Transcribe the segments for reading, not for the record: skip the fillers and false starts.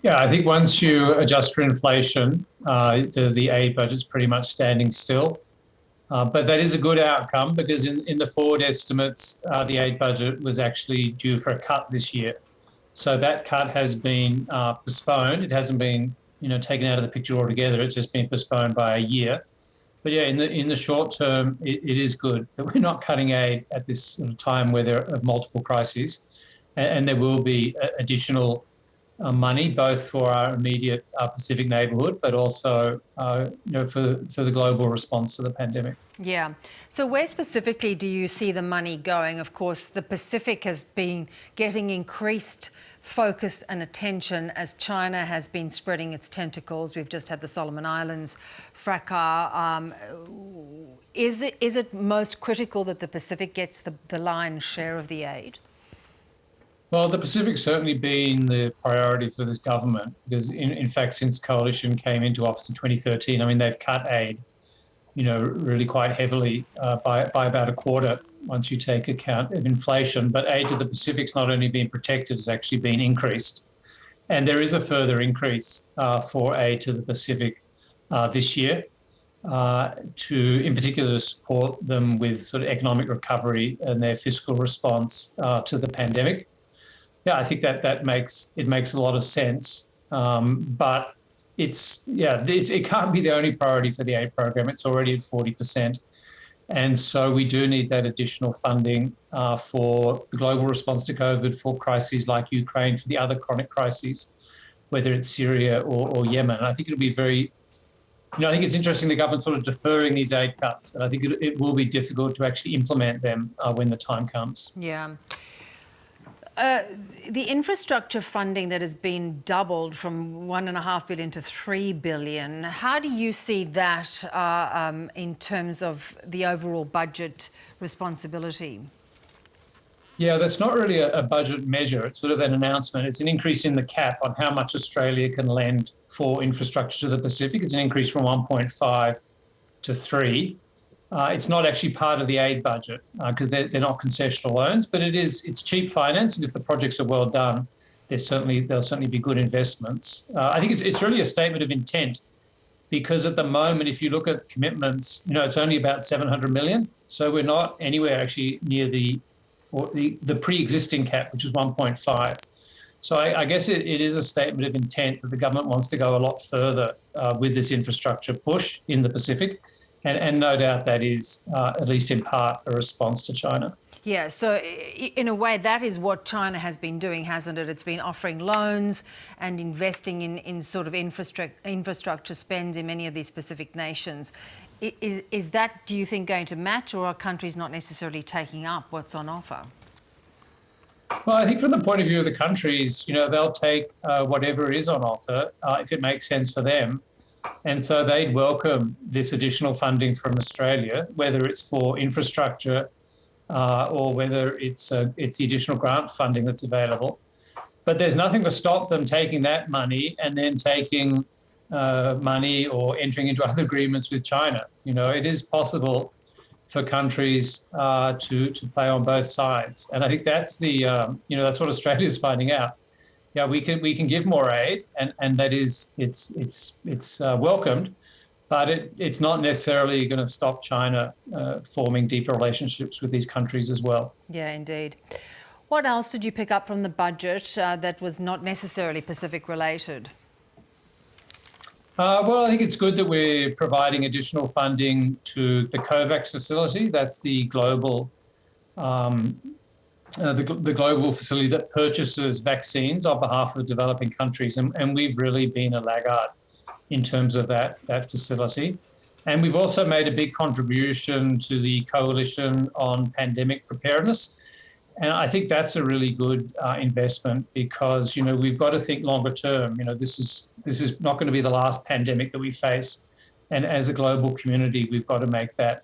Yeah, I think once you adjust for inflation, the aid budget's pretty much standing still. But that is a good outcome because in the forward estimates, the aid budget was actually due for a cut this year. So that cut has been postponed. It hasn't been, taken out of the picture altogether. It's just been postponed by a year. But yeah, in the short term, it is good that we're not cutting aid at this sort of time where there are multiple crises, and there will be additional money both for our immediate Pacific neighbourhood, but also for the global response to the pandemic. Yeah. So where specifically do you see the money going? Of course, the Pacific has been getting increased focus and attention as China has been spreading its tentacles. We've just had the Solomon Islands fracas. Is it most critical that the Pacific gets the lion's share of the aid? Well, the Pacific's certainly been the priority for this government because, in fact, since coalition came into office in 2013, I mean, they've cut aid, really quite heavily by about a quarter once you take account of inflation. But aid to the Pacific's not only been protected, it's actually been increased. And there is a further increase for aid to the Pacific this year, in particular, to support them with sort of economic recovery and their fiscal response to the pandemic. Yeah, I think that makes a lot of sense, but it can't be the only priority for the aid program. It's already at 40%, and so we do need that additional funding for the global response to COVID, for crises like Ukraine, for the other chronic crises, whether it's Syria or Yemen. And I think it'll be I think it's interesting the government sort of deferring these aid cuts, and I think it will be difficult to actually implement them when the time comes. Yeah. The infrastructure funding that has been doubled from $1.5 billion to $3 billion, how do you see that in terms of the overall budget responsibility? Yeah, that's not really a budget measure. It's sort of an announcement. It's an increase in the cap on how much Australia can lend for infrastructure to the Pacific. It's an increase from 1.5 to 3. It's not actually part of the aid budget because they're not concessional loans, but it's cheap finance, and if the projects are well done, they'll certainly be good investments. I think it's really a statement of intent because at the moment, if you look at commitments, it's only about 700 million, so we're not anywhere actually near the pre-existing cap, which is 1.5. So I guess it is a statement of intent that the government wants to go a lot further with this infrastructure push in the Pacific. And no doubt that is, at least in part, a response to China. Yeah, so in a way, that is what China has been doing, hasn't it? It's been offering loans and investing in sort of infrastructure spend in many of these Pacific nations. Is that, do you think, going to match, or are countries not necessarily taking up what's on offer? Well, I think from the point of view of the countries, they'll take whatever is on offer if it makes sense for them. And so they'd welcome this additional funding from Australia, whether it's for infrastructure or whether it's the additional grant funding that's available. But there's nothing to stop them taking that money and then taking money or entering into other agreements with China. It is possible for countries to play on both sides. And I think that's that's what Australia is finding out. Yeah, we can give more aid, and that is it's welcomed, but it's not necessarily going to stop China forming deeper relationships with these countries as well. Yeah, indeed. What else did you pick up from the budget that was not necessarily Pacific related? Well, I think it's good that we're providing additional funding to the COVAX facility. That's the global the global facility that purchases vaccines on behalf of developing countries. And we've really been a laggard in terms of that facility. And we've also made a big contribution to the Coalition on Pandemic Preparedness. And I think that's a really good investment because, we've got to think longer term. This is not going to be the last pandemic that we face. And as a global community, we've got to make that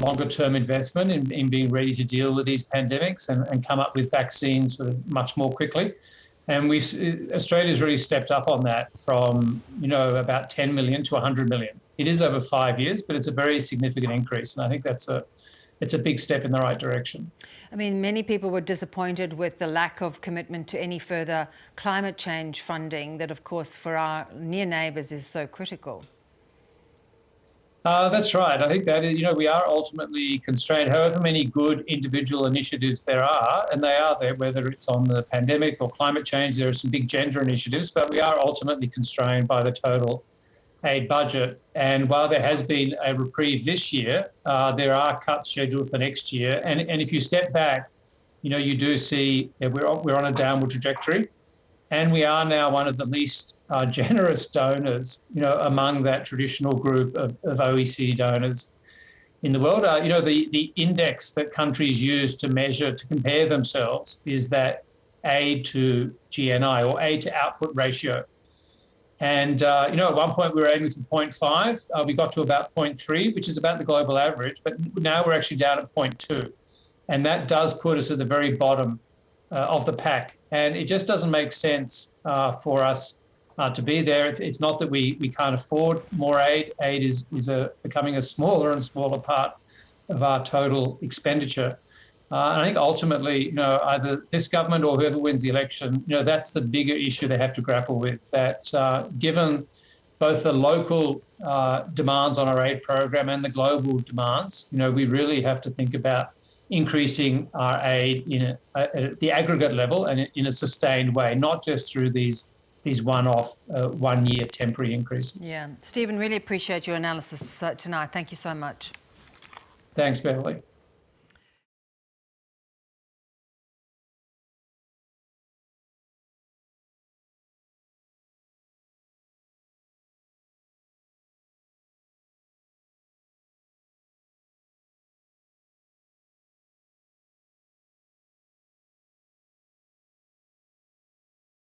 longer-term investment in being ready to deal with these pandemics and come up with vaccines sort of much more quickly. And Australia's really stepped up on that from, about 10 million to 100 million. It is over 5 years, but it's a very significant increase. And I think that's it's a big step in the right direction. I mean, many people were disappointed with the lack of commitment to any further climate change funding that, of course, for our near neighbours is so critical. That's right. I think that, we are ultimately constrained. However many good individual initiatives there are, and they are there, whether it's on the pandemic or climate change, there are some big gender initiatives, but we are ultimately constrained by the total aid budget. And while there has been a reprieve this year, there are cuts scheduled for next year. And if you step back, you do see that we're on a downward trajectory. And we are now one of the least generous donors, among that traditional group of OECD donors in the world. The index that countries use to measure, to compare themselves, is that aid to GNI, or aid to output ratio. And, at one point we were aiming for 0.5. We got to about 0.3, which is about the global average. But now we're actually down at 0.2. And that does put us at the very bottom of the pack. And it just doesn't make sense for us to be there. It's not that we can't afford more aid. Aid is becoming a smaller and smaller part of our total expenditure. And I think ultimately, either this government or whoever wins the election, that's the bigger issue they have to grapple with, that given both the local demands on our aid program and the global demands, we really have to think about increasing our aid at the aggregate level and in a sustained way, not just through these one-off, one-year temporary increases. Yeah. Stephen, really appreciate your analysis tonight. Thank you so much. Thanks, Beverly.